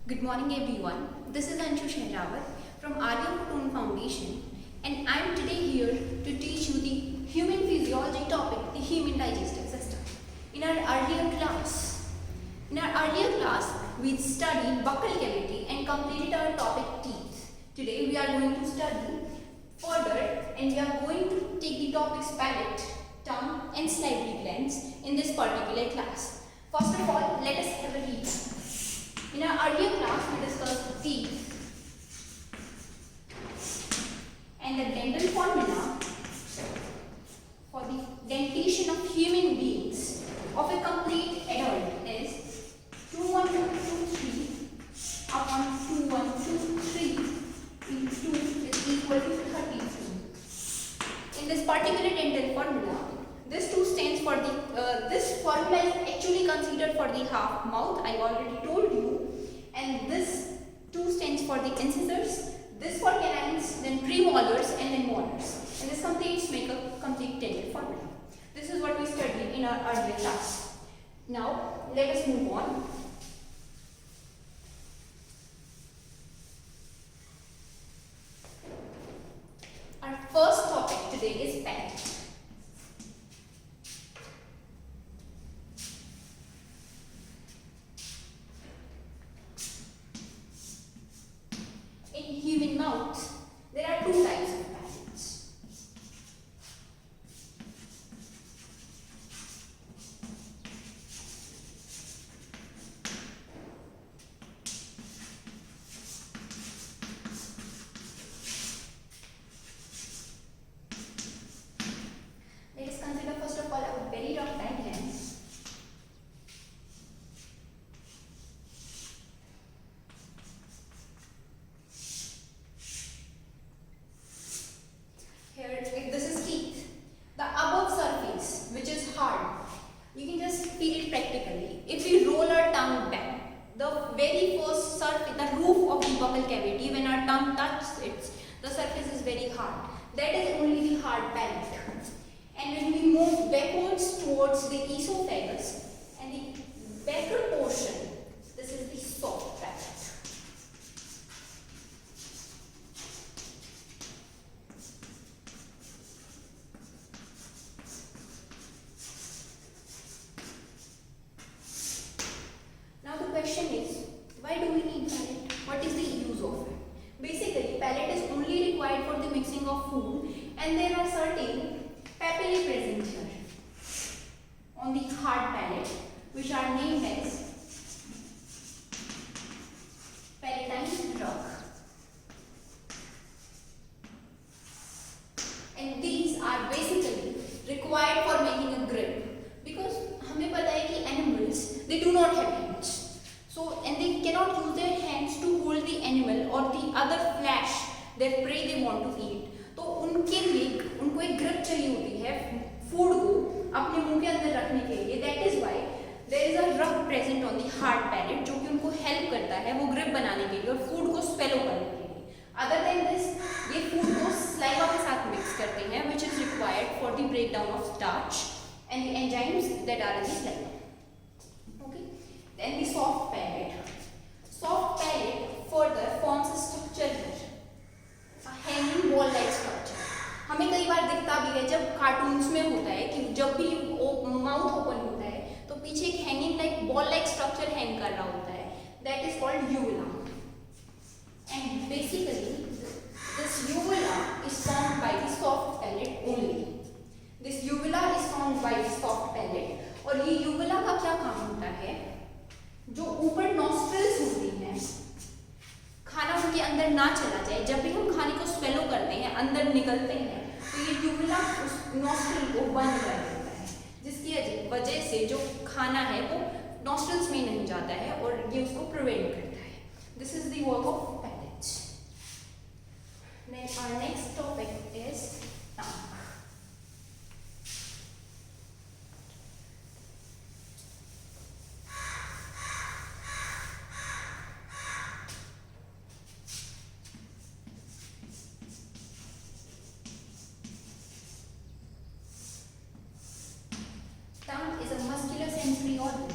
Good morning everyone. This is Anshu Shehrawat from Arya Photon Foundation and I am today here to teach you the human physiology topic, the human digestive system. In our earlier class, we studied buccal cavity and completed our topic teeth. Today we are going to study further and we are going to take the topics palate, tongue and salivary glands in this particular class. First of all, let us have a read. In our earlier class, we discussed teeth and the dental formula for the dentition of human beings of a complete adult is 21223 upon 2123 into 2 is equal to 32. In this particular dental formula, this 2 stands for the, this formula is actually considered for the half mouth, I already told you, and this 2 stands for the incisors, this for canines, then premolars and then molars, and this completes make a complete dental formula. This is what we studied in our earlier class. Now let us move on. Our first topic today is palate. In human mouth, there are 2 types of palates. Let us consider first of all a very rough diagram. Here, if this is teeth, the above surface, which is hard, you can just feel it practically. If we roll our tongue back, the very first surface, the roof of the buccal cavity, when our tongue touches it, the surface is very hard. That is only the hard palate. And when we move backwards towards the esophagus and the backer portion, this is the soft palate. Now the question is, why do we need palate? What is the use of it? Basically, palate is only required for the mixing of food and there are certain papillae present here on the hard palate which are named as palatine rug. And these are basically required for making a grip because हमें पता है कि animals they do not have hands, so and they cannot use their hands to hold the animal or the other flesh their prey they want to eat. तो उनके लिए उनको एक grip चाहिए होती है फूड को अपने मुंह के अंदर रखने के लिए. That is why there is a rug present on the hard palate जो कि उनको हेल्प करता है वो ग्रिप बनाने के लिए और फूड को स्वेलो करने के लिए. अदर देन दिस ये फूड को स्लाइवा के साथ मिक्स करते हैं which is required for the breakdown of starch and the enzymes that are in the saliva. Okay, then the soft palate. Soft palate further forms a structure here, hanging ball like structure. हमें कई बार दिखता भी है जब cartoons में होता है कि जब भी माउथ ओपन होता है तो पीछे एक hanging like ball like structure hang कर रहा होता है. That is called uvula. And basically this uvula is formed by the soft palette only. This uvula is formed by the soft palette. और ये यूवुला का क्या काम होता है, जो ऊपर नॉस्ट्रिल्स होती हैं खाना उनके अंदर ना चला जाए, जब भी हम खाने को स्वेलो करते हैं अंदर निकलते हैं तो ये यूवुला उस नॉस्ट्रिल को बंद कर देता है जिसकी वजह से जो खाना है वो नॉस्ट्रिल्स में नहीं जाता है और ये उसको प्रिवेंट करता है. This is the work of palate. Our next topic is tongue. Tongue is a muscular sensory organ.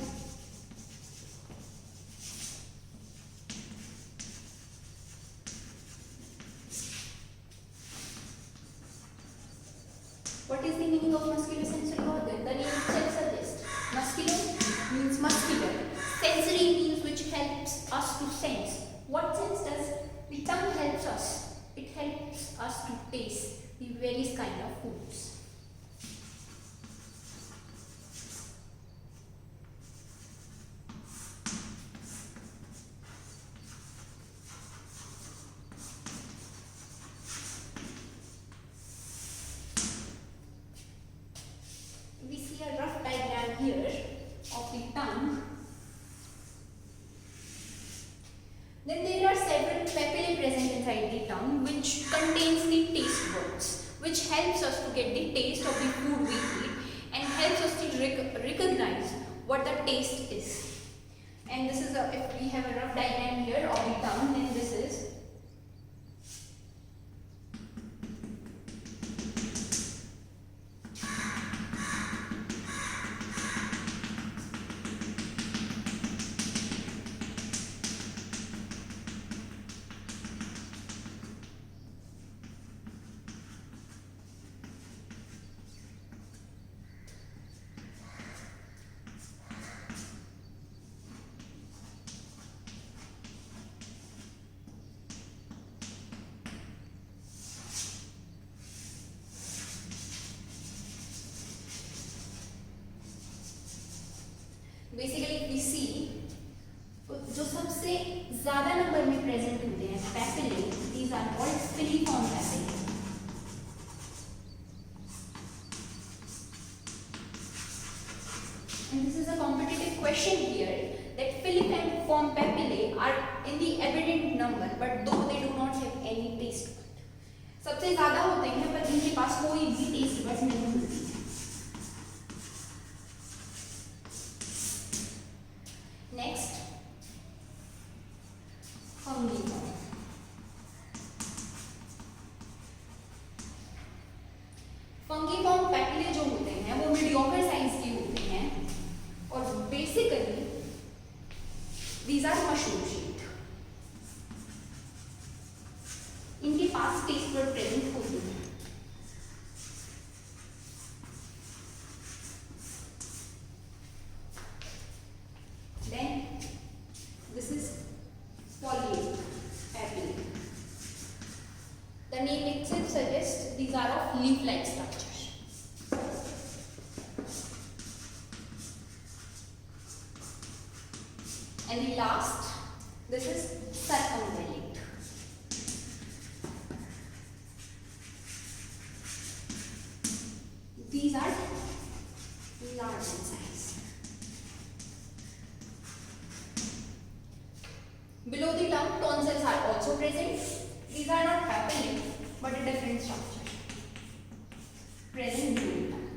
the tongue helps us. It helps us to taste the various kind of foods. We see a rough diagram here of the tongue. Then there are several papillae present inside the tongue which contains the taste buds, which helps us to get the taste of the food we eat and helps us to recognize what the taste is. And this is if we have a rough diagram here of the tongue, then this is basically we see जो सबसे ज्यादा number में present होते हैं papillae, these are called filiform papillae. And this is a competitive question here that filiform papillae are in the evident number, but though they do not have any taste bud. सबसे ज्यादा होते हैं पर इनके पास कोई भी टेस्ट बड नहीं होती. Next, fungiform. Fungiform papillae जो होते हैं वो मीडियोकर साइज के होते हैं और basically these are mushroom shaped. इनके पास टेस्ट बड प्रेजेंट होती है. Then this is polyp papillae. The name itself suggests these are of leaf-like structure. And the last, this is circumvallate. These are large in size. Below the tongue, tonsils are also present. These are not papillae, but a different structure present below the tongue.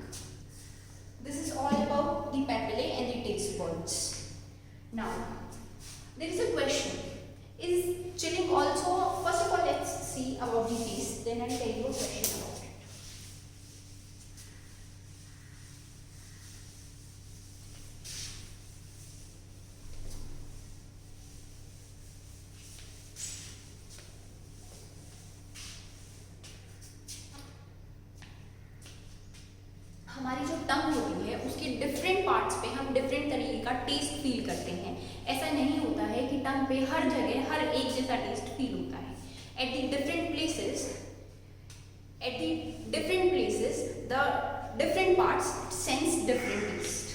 This is all about the papillae and the taste buds. Now, there is a question. Is chewing also, first of all, let's see about the taste, then I'll tell you a question about it. हमारी जो टंग होती है उसके different parts पे हम different तरीके का taste feel करते हैं. ऐसा नहीं होता है कि टंग पे हर जगह हर एक जैसा टेस्ट फील होता है. At the different places the different parts sense different taste.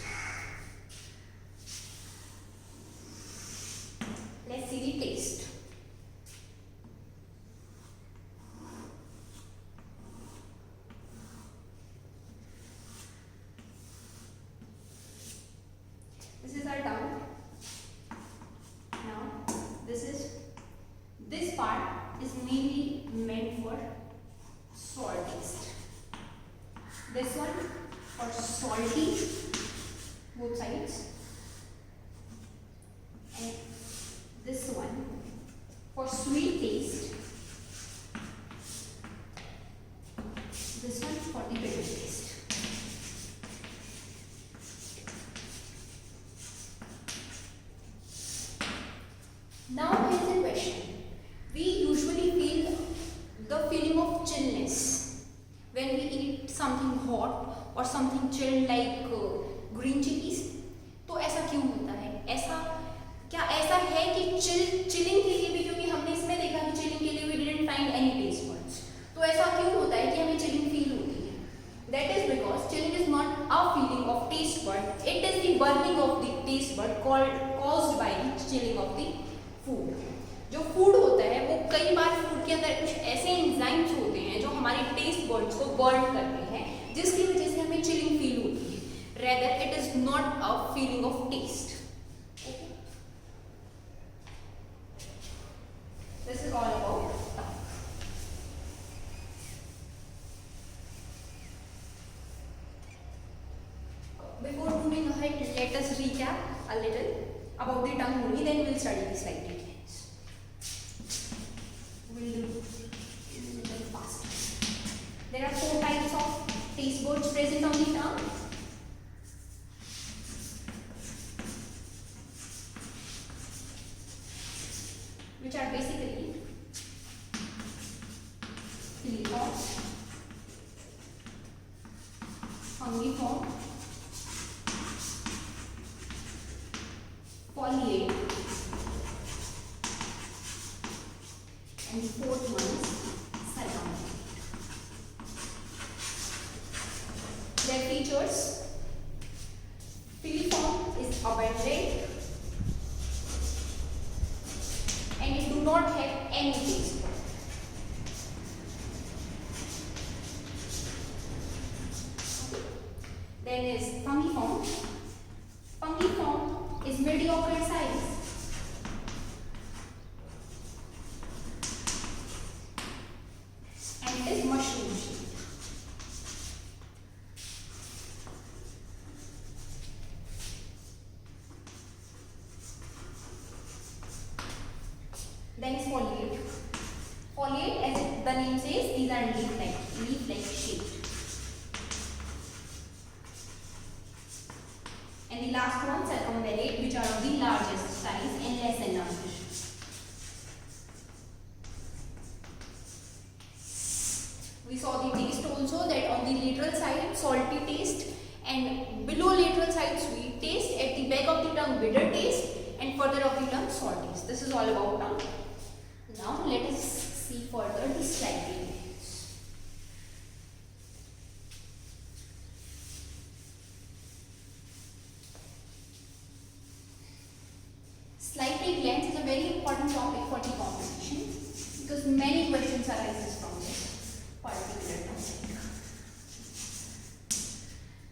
Let's see the taste. This is our tongue. Now, this part is mainly meant for salt taste. This one for salty, both sides, and this one for sweet taste. This one for the bitter taste. Now here is a question. We usually feel the feeling of chillness when we eat something hot or something chilled like green chilies. तो ऐसा क्यों होता है? ऐसा क्या ऐसा है कि चिलिंग के लिए भी, क्योंकि हमने इसमें देखा कि चिलिंग क्यों होता है कि हमें चिलिंग फील होती है? That is because chilling is not a feeling of taste bud, it is the burning of the taste bud caused by the chilling of the food. जो फूड होता है वो कई बार फूड के अंदर कुछ ऐसे एंजाइम्स होते हैं जो हमारे टेस्ट बर्ड्स को बर्न करते हैं, जिसकी वजह से हमें चिलिंग फील होती है. Rather it is not a feeling of taste. Okay. This is all about tongue. Before moving ahead, let us recap a little about the tongue only, then we will study the slight glands. We will do a little faster. There are 4 types of taste buds present on the tongue. Which are basically filiform, fungiform, foliate, and the 4th one is circumflex. Their features: filiform is abundant and it do not have any taste bud. Then is fungiform. Fungiform is mediocre size and it is mushroom shaped. Then is foliate. Foliate, as the name says, these are leaf-like shaped. And the last one, circumvallate, which are of the largest size and less in number. We saw the taste also, that on the lateral side salty taste and below lateral side sweet taste, at the back of the tongue bitter taste, and further of the tongue salt taste. This is all about tongue. Now let us see further the slight glands. Slight glands is a very important topic for the competition because many questions arise from this particular topic.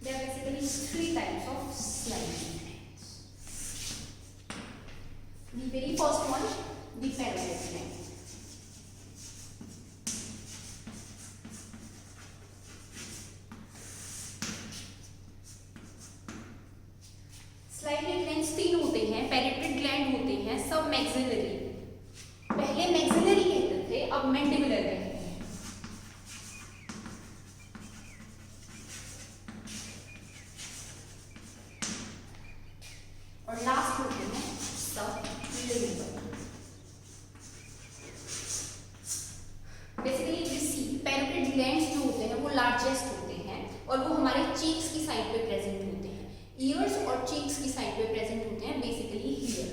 There are basically 3 types of slight glands. The very first one, the parotid gland. Slightly glands 3 होते हैं. पैरेटोइड gland होते हैं, सब maxillary. पहले maxillary कहते थे, अब mandibular कहते हैं. और लास्ट होते हैं सब लिंगुअल. बेसिकली सी पैरोटिड ग्लैंड्स जो होते हैं वो लार्जेस्ट होते हैं और वो हमारे चीक्स की साइड पे प्रेजेंट होते हैं. ईयर्स और चीक्स की साइड पे प्रेजेंट होते हैं बेसिकली हियर.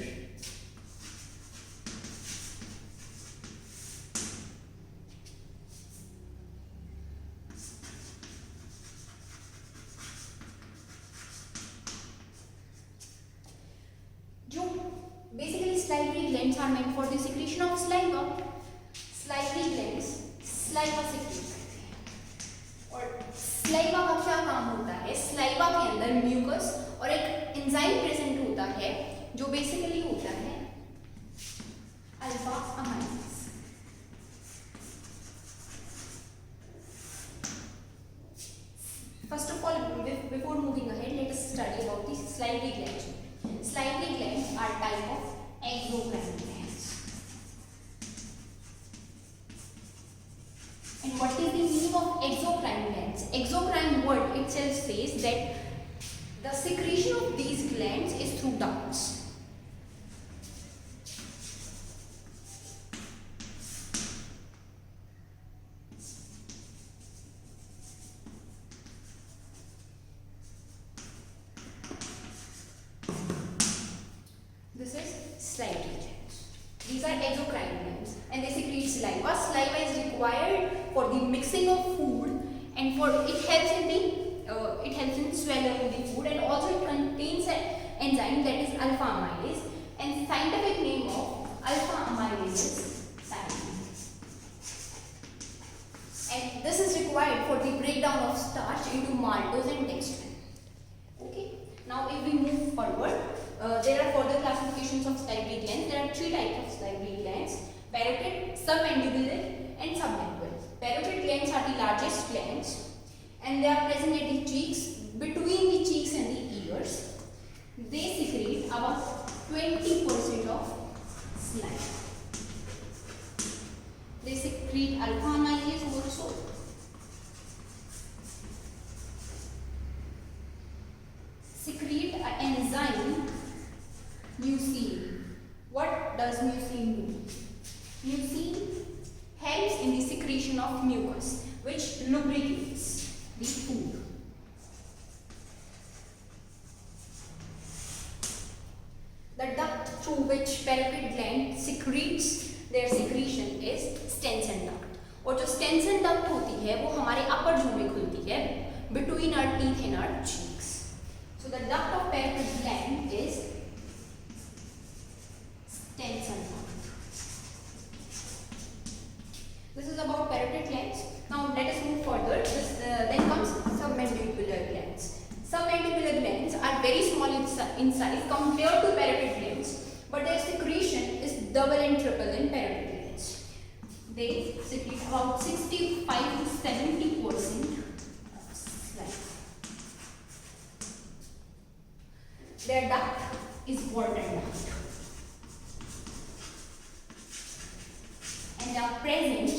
जो basically salivary glands are meant for the secretion of saliva. Salivary glands saliva secrete करते हैं. और सलाइवा का क्या काम होता है? सलाइवा के अंदर म्यूकस और एक एंजाइम प्रेजेंट होता है जो बेसिकली होता है alpha amylase. First of all, before moving ahead, let us study about the salivary glands. Salivary glands are type of exocrine glands. And what is the meaning of exocrine glands? Exocrine word itself says that the secretion of these glands is through ducts. This is salivary glands. These These are exocrine glands and they secrete saliva. Saliva is required for the mixing of food and for it helps in swallowing the food, and also it contains an enzyme that is alpha amylase, and scientific name of alpha amylase is thymine. And this is required for the breakdown of starch into maltose and dextrin. Okay. Now if we move forward, there are further classifications of salivary glands. There are three types of salivary glands: parotid, submandibular and sublingual. Parotid glands are the largest glands and they are present at the cheeks, between the cheeks and the ears. They secrete about 20% of saliva. They secrete alpha amylase also. Secrete an enzyme mucin. What does mucin do? Mucin helps in the secretion of mucus, which lubricates the food. The duct through which parotid gland secretes their secretion is Stenson duct. और जो Stenson duct होती है वो हमारे upper jaw में खुलती है, between our teeth and our cheeks. So the duct of parotid gland is Stenson duct. This is about parotid glands. Now let us move further. Then comes submandibular glands. Submandibular glands are very small in size compared to parotid glands, but their secretion is double and triple than parotid glands. They secrete about 65 to 70% saliva. Their duct is Wharton duct, and they are present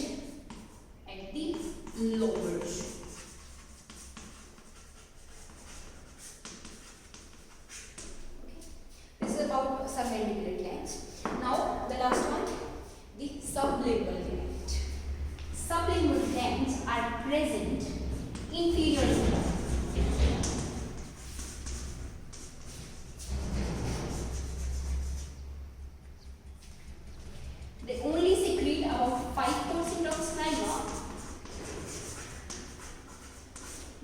at the lower jaw. This is about submandibular glands. Now the last one, the sublingual gland. Sublingual glands are present inferior. They only secrete about 5% of saliva.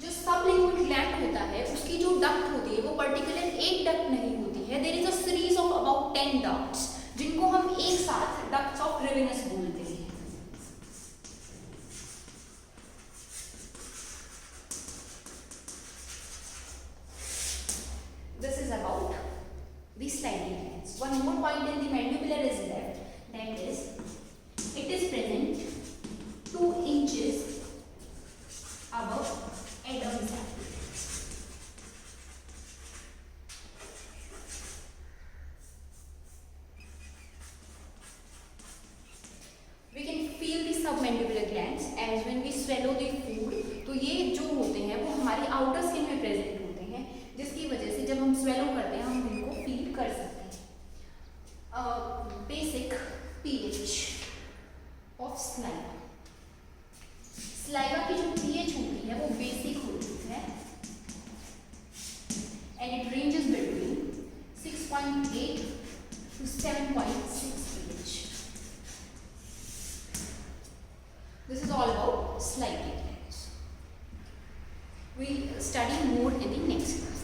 जो sublingual gland होता है उसकी जो duct होती है वो particular एक duct नहीं होती है. There is a series of about 10 ducts जिनको हम एक साथ ducts of Ravenous बोलते हैं. This is about the sliding glands. One more point in the mandibular is left, that is, it is present 2 inches above Adam's apple. We can feel the submandibular glands as when we swallow the food. तो ये जो होते हैं वो हमारी outer skin में present होते हैं, जिसकी वजह से जब हम swallow करते हैं हम इनको feel कर सकते हैं. Basic pH of saliva. Saliva की जो pH होती है वो basic होती है and it ranges between 6.8 to 7.6 pH. This is all about sliding glands. We'll study more in the next class.